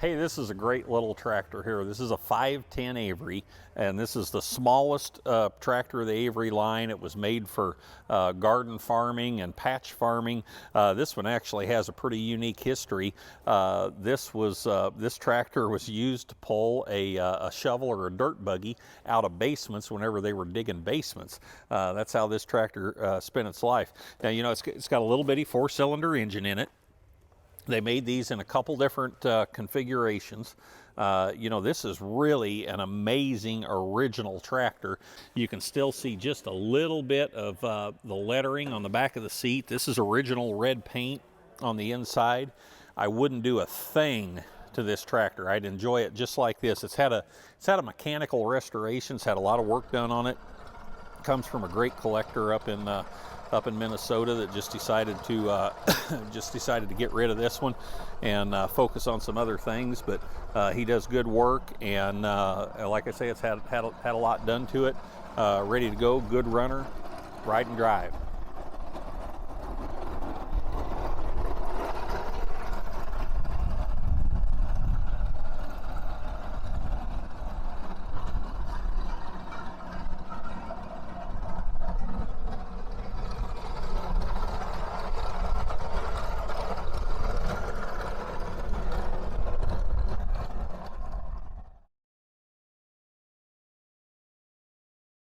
Hey, this is a great little tractor here. This is a 510 Avery, and this is the smallest tractor of the Avery line. It was made for garden farming and patch farming. This one actually has a pretty unique history. This tractor was used to pull a shovel or a dirt buggy out of basements whenever they were digging basements. That's how this tractor spent its life. Now, you know, it's got a little bitty 4-cylinder engine in it. They made these in a couple different configurations. You know, this is really an amazing original tractor. You can still see just a little bit of the lettering on the back of the seat. This is original red paint on the inside. I wouldn't do a thing to this tractor. I'd enjoy it just like this. It's had a mechanical restoration. It's had a lot of work done on it. It comes from a great collector up in Minnesota that just decided to get rid of this one and focus on some other things. But he does good work, and like I say, it's had a lot done to it. Ready to go, good runner, ride and drive.